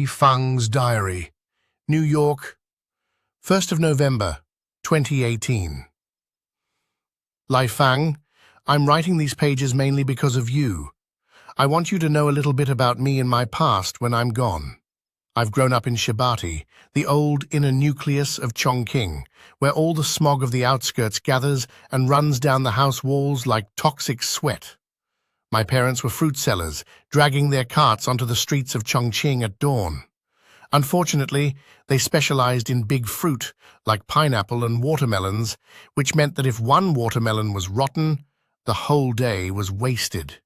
Li Fang's Diary, New York, 1st of November, 2018. Li Fang, I'm writing these pages mainly because of you. I want you to know a little bit about me and my past when I'm gone. I've grown up in Shibati, the old inner nucleus of Chongqing, where all the smog of the outskirts gathers and runs down the house walls like toxic sweat. My parents were fruit sellers, dragging their carts onto the streets of Chongqing at dawn. Unfortunately, they specialized in big fruit, like pineapple and watermelons, which meant that if one watermelon was rotten, the whole day was wasted.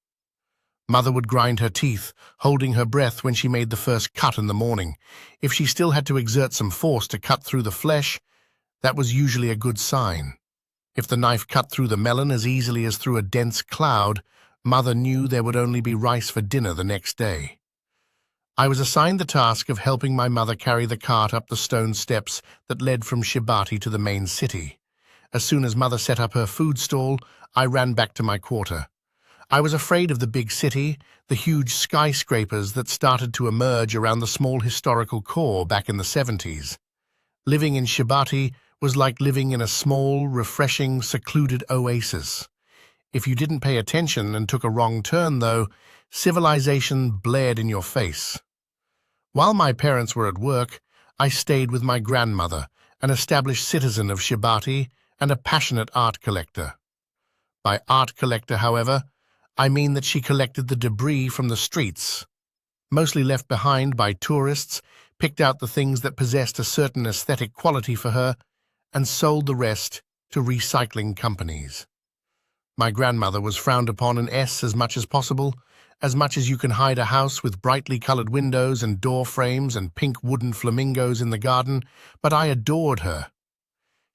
Mother would grind her teeth, holding her breath when she made the first cut in the morning. If she still had to exert some force to cut through the flesh, that was usually a good sign. If the knife cut through the melon as easily as through a dense cloud, Mother knew there would only be rice for dinner the next day. I was assigned the task of helping my mother carry the cart up the stone steps that led from Shibati to the main city. As soon as Mother set up her food stall, I ran back to my quarter. I was afraid of the big city, the huge skyscrapers that started to emerge around the small historical core back in the 70s. Living in Shibati was like living in a small, refreshing, secluded oasis. If you didn't pay attention and took a wrong turn, though, civilization blared in your face. While my parents were at work, I stayed with my grandmother, an established citizen of Shibati and a passionate art collector. By art collector, however, I mean that she collected the debris from the streets, mostly left behind by tourists, picked out the things that possessed a certain aesthetic quality for her, and sold the rest to recycling companies. My grandmother was frowned upon in S as much as you can hide a house with brightly colored windows and door frames and pink wooden flamingos in the garden, but I adored her.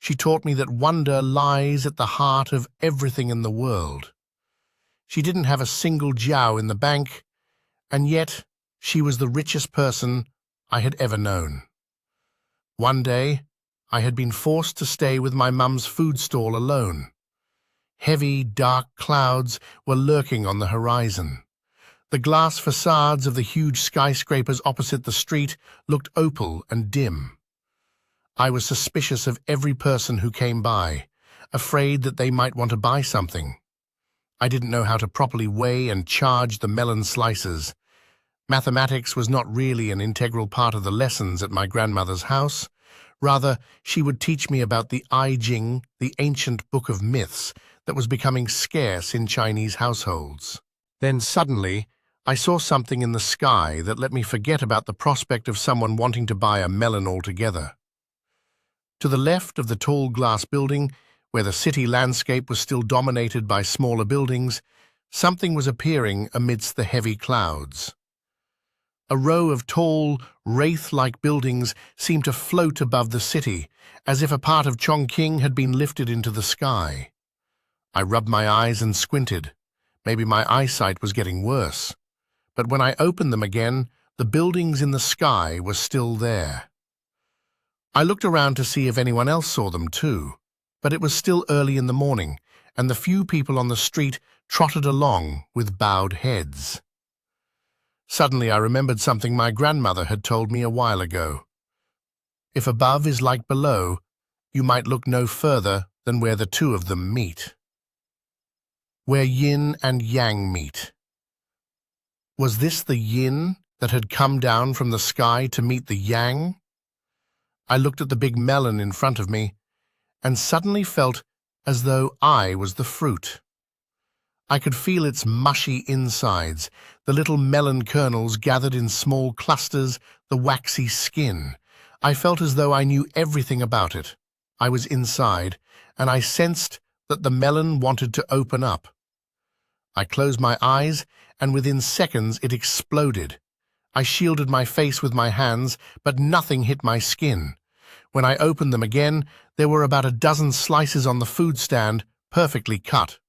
She taught me that wonder lies at the heart of everything in the world. She didn't have a single jiao in the bank, and yet she was the richest person I had ever known. One day, I had been forced to stay with my mum's food stall alone. Heavy, dark clouds were lurking on the horizon. The glass facades of the huge skyscrapers opposite the street looked opal and dim. I was suspicious of every person who came by, afraid that they might want to buy something. I didn't know how to properly weigh and charge the melon slices. Mathematics was not really an integral part of the lessons at my grandmother's house. Rather, she would teach me about the I Ching, the ancient book of myths, that was becoming scarce in Chinese households. Then suddenly, I saw something in the sky that let me forget about the prospect of someone wanting to buy a melon altogether. To the left of the tall glass building, where the city landscape was still dominated by smaller buildings, something was appearing amidst the heavy clouds. A row of tall, wraith-like buildings seemed to float above the city, as if a part of Chongqing had been lifted into the sky. I rubbed my eyes and squinted. Maybe my eyesight was getting worse. But when I opened them again, the buildings in the sky were still there. I looked around to see if anyone else saw them too, but it was still early in the morning, and the few people on the street trotted along with bowed heads. Suddenly I remembered something my grandmother had told me a while ago. If above is like below, you might look no further than where the two of them meet. Where yin and yang meet. Was this the yin that had come down from the sky to meet the yang? I looked at the big melon in front of me and suddenly felt as though I was the fruit. I could feel its mushy insides, the little melon kernels gathered in small clusters, the waxy skin. I felt as though I knew everything about it. I was inside, and I sensed that the melon wanted to open up. I closed my eyes, and within seconds it exploded. I shielded my face with my hands, but nothing hit my skin. When I opened them again, there were about a dozen slices on the food stand, perfectly cut.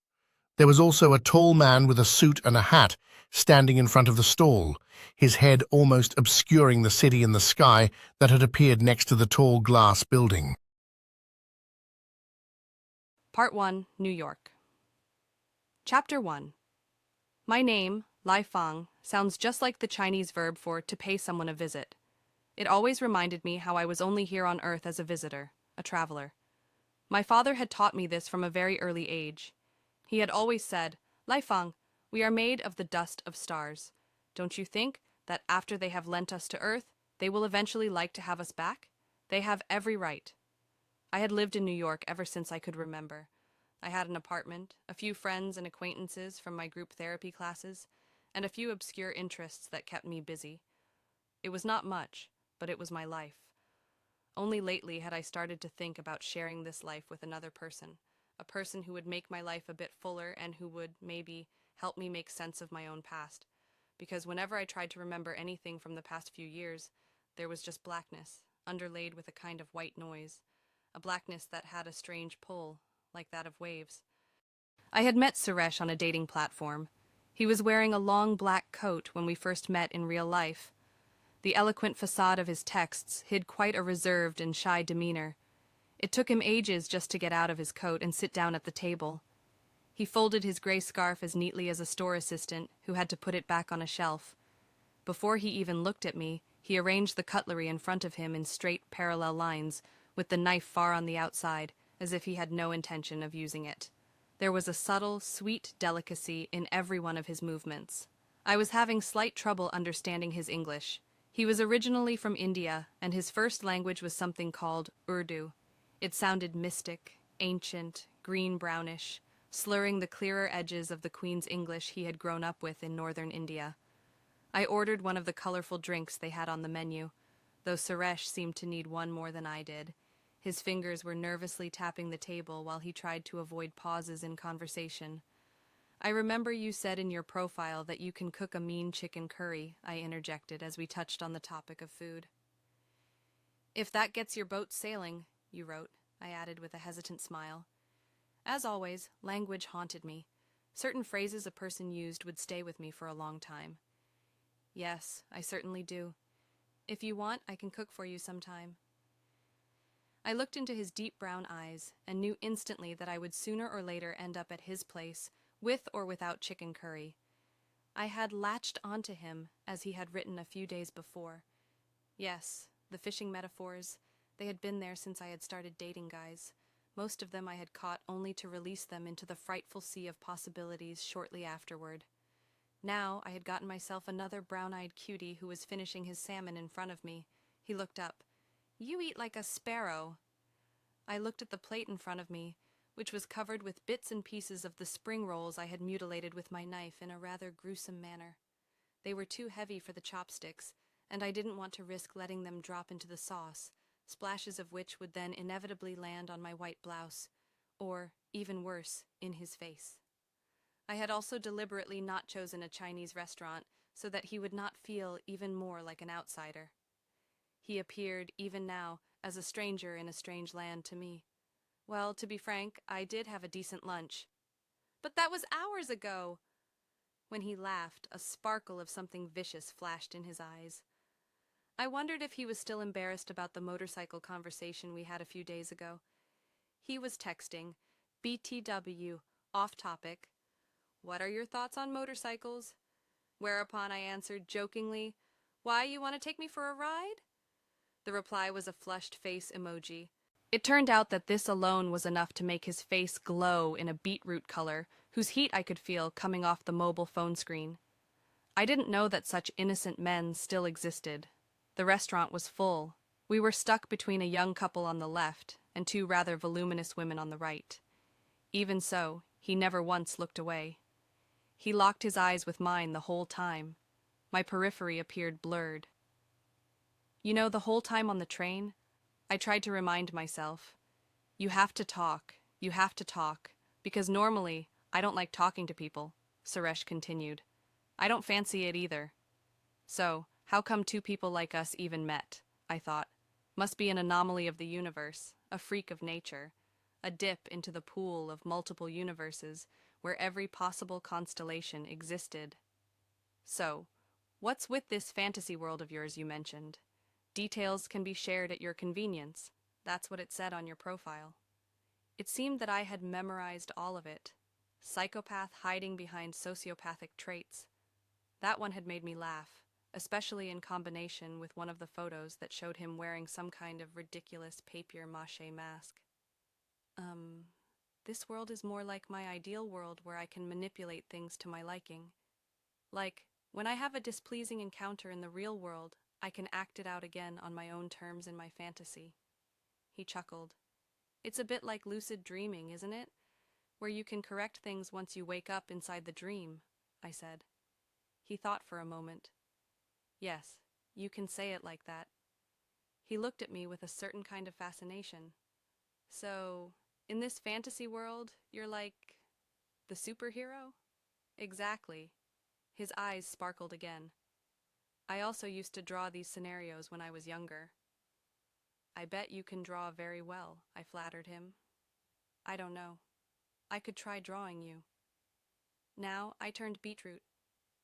There was also a tall man with a suit and a hat standing in front of the stall, his head almost obscuring the city in the sky that had appeared next to the tall glass building. Part 1, New York. Chapter 1. My name, Li Fang, sounds just like the Chinese verb for to pay someone a visit. It always reminded me how I was only here on Earth as a visitor, a traveler. My father had taught me this from a very early age. He had always said, "Laifang, we are made of the dust of stars. Don't you think that after they have lent us to Earth, they will eventually like to have us back? They have every right." I had lived in New York ever since I could remember. I had an apartment, a few friends and acquaintances from my group therapy classes, and a few obscure interests that kept me busy. It was not much, but it was my life. Only lately had I started to think about sharing this life with another person, a person who would make my life a bit fuller and who would, maybe, help me make sense of my own past. Because whenever I tried to remember anything from the past few years, there was just blackness, underlaid with a kind of white noise, a blackness that had a strange pull, like that of waves. I had met Suresh on a dating platform. He was wearing a long black coat when we first met in real life. The eloquent facade of his texts hid quite a reserved and shy demeanor. It took him ages just to get out of his coat and sit down at the table. He folded his gray scarf as neatly as a store assistant who had to put it back on a shelf. Before he even looked at me, he arranged the cutlery in front of him in straight, parallel lines, with the knife far on the outside, as if he had no intention of using it. There was a subtle, sweet delicacy in every one of his movements. I was having slight trouble understanding his English. He was originally from India, and his first language was something called Urdu. It sounded mystic, ancient, green-brownish, slurring the clearer edges of the Queen's English he had grown up with in northern India. I ordered one of the colorful drinks they had on the menu, though Suresh seemed to need one more than I did. His fingers were nervously tapping the table while he tried to avoid pauses in conversation. "I remember you said in your profile that you can cook a mean chicken curry," I interjected as we touched on the topic of food. "If that gets your boat sailing," you wrote, I added with a hesitant smile. As always, language haunted me. Certain phrases a person used would stay with me for a long time. "Yes, I certainly do. If you want, I can cook for you sometime." I looked into his deep brown eyes and knew instantly that I would sooner or later end up at his place, with or without chicken curry. I had latched onto him, as he had written a few days before. Yes, the fishing metaphors, they had been there since I had started dating guys. Most of them I had caught only to release them into the frightful sea of possibilities shortly afterward. Now I had gotten myself another brown-eyed cutie who was finishing his salmon in front of me. He looked up. "You eat like a sparrow." I looked at the plate in front of me, which was covered with bits and pieces of the spring rolls I had mutilated with my knife in a rather gruesome manner. They were too heavy for the chopsticks, and I didn't want to risk letting them drop into the sauce, splashes of which would then inevitably land on my white blouse, or, even worse, in his face. I had also deliberately not chosen a Chinese restaurant so that he would not feel even more like an outsider. He appeared, even now, as a stranger in a strange land to me. Well, to be frank, I did have a decent lunch. "But that was hours ago!" When he laughed, a sparkle of something vicious flashed in his eyes. I wondered if he was still embarrassed about the motorcycle conversation we had a few days ago. He was texting, "BTW, off topic. What are your thoughts on motorcycles?" Whereupon I answered jokingly, "Why, you want to take me for a ride?" The reply was a flushed face emoji. It turned out that this alone was enough to make his face glow in a beetroot color, whose heat I could feel coming off the mobile phone screen. I didn't know that such innocent men still existed. The restaurant was full. We were stuck between a young couple on the left and two rather voluminous women on the right. Even so, he never once looked away. He locked his eyes with mine the whole time. My periphery appeared blurred. You know, the whole time on the train, I tried to remind myself, you have to talk, because normally I don't like talking to people, Suresh continued. I don't fancy it either. So, how come two people like us even met? I thought. Must be an anomaly of the universe, a freak of nature, a dip into the pool of multiple universes where every possible constellation existed. So, what's with this fantasy world of yours you mentioned? Details can be shared at your convenience. That's what it said on your profile. It seemed that I had memorized all of it. Psychopath hiding behind sociopathic traits. That one had made me laugh. especially in combination with one of the photos that showed him wearing some kind of ridiculous papier-mâché mask. This world is more like my ideal world where I can manipulate things to my liking. Like, when I have a displeasing encounter in the real world, I can act it out again on my own terms in my fantasy. He chuckled. It's a bit like lucid dreaming, isn't it? Where you can correct things once you wake up inside the dream, I said. He thought for a moment. Yes, you can say it like that. He looked at me with a certain kind of fascination. So, in this fantasy world, you're like the superhero? Exactly. His eyes sparkled again. I also used to draw these scenarios when I was younger. I bet you can draw very well, I flattered him. I don't know. I could try drawing you. Now I turned beetroot.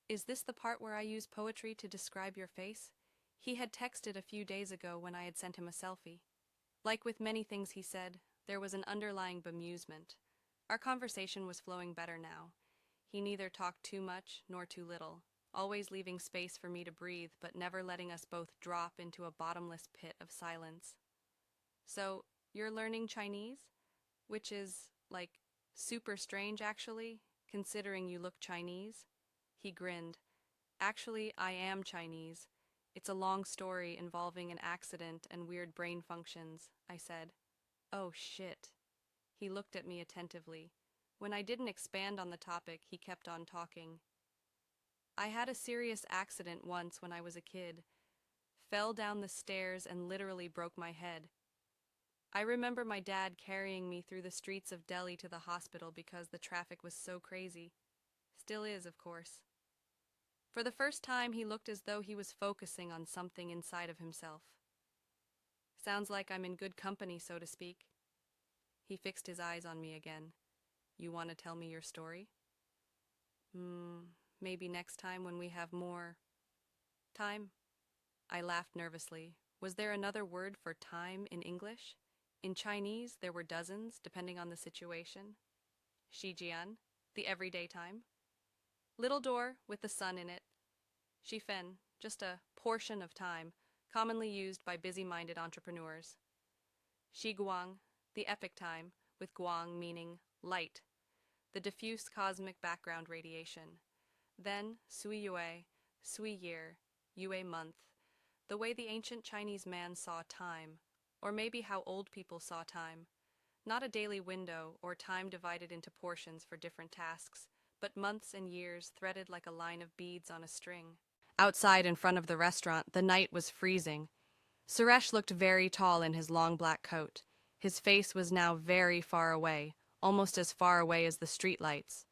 Is this the part where I use poetry to describe your face? He had texted a few days ago when I had sent him a selfie. Like with many things he said, there was an underlying bemusement. Our conversation was flowing better now. He neither talked too much nor too little, always leaving space for me to breathe, but never letting us both drop into a bottomless pit of silence. So, you're learning Chinese? Which is, like, super strange, actually, considering you look Chinese. He grinned. Actually, I am Chinese. It's a long story involving an accident and weird brain functions, I said. Oh, shit. He looked at me attentively. When I didn't expand on the topic, he kept on talking. I had a serious accident once when I was a kid. Fell down the stairs and literally broke my head. I remember my dad carrying me through the streets of Delhi to the hospital because the traffic was so crazy. Still is, of course. For the first time, he looked as though he was focusing on something inside of himself. Sounds like I'm in good company, so to speak. He fixed his eyes on me again. You want to tell me your story? Maybe next time when we have more time? I laughed nervously. Was there another word for time in English? In Chinese, there were dozens, depending on the situation. Shijian, the everyday time. Little door with the sun in it. Shifen, just a portion of time, commonly used by busy-minded entrepreneurs. Shiguang, the epic time, with guang meaning light, the diffuse cosmic background radiation. Then Sui Yue, Sui year, Yue month, the way the ancient Chinese man saw time, or maybe how old people saw time. Not a daily window or time divided into portions for different tasks, but months and years threaded like a line of beads on a string. Outside in front of the restaurant, the night was freezing. Suresh looked very tall in his long black coat. His face was now very far away, almost as far away as the streetlights.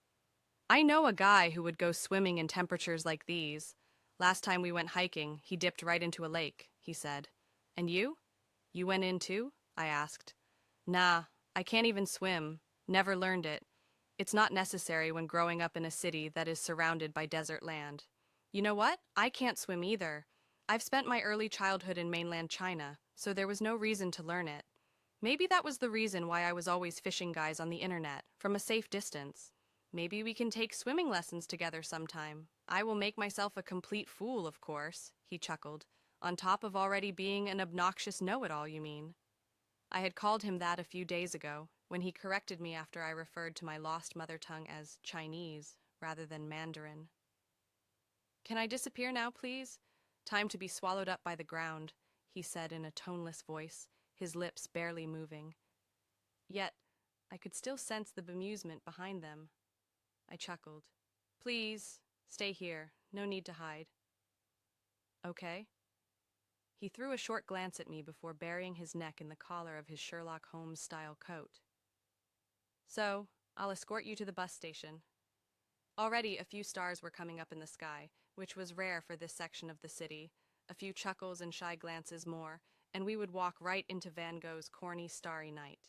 I know a guy who would go swimming in temperatures like these. Last time we went hiking, he dipped right into a lake, he said. And you? You went in too? I asked. Nah, I can't even swim. Never learned it. It's not necessary when growing up in a city that is surrounded by desert land. You know what? I can't swim either. I've spent my early childhood in mainland China, so there was no reason to learn it. Maybe that was the reason why I was always fishing guys on the internet, from a safe distance. Maybe we can take swimming lessons together sometime. I will make myself a complete fool, of course, he chuckled. On top of already being an obnoxious know-it-all, you mean? I had called him that a few days ago, when he corrected me after I referred to my lost mother tongue as Chinese rather than Mandarin. Can I disappear now, please? Time to be swallowed up by the ground, he said in a toneless voice, his lips barely moving. Yet, I could still sense the bemusement behind them. I chuckled. Please, stay here. No need to hide. Okay. He threw a short glance at me before burying his neck in the collar of his Sherlock Holmes-style coat. So, I'll escort you to the bus station. Already a few stars were coming up in the sky, which was rare for this section of the city. A few chuckles and shy glances more, and we would walk right into Van Gogh's corny Starry Night.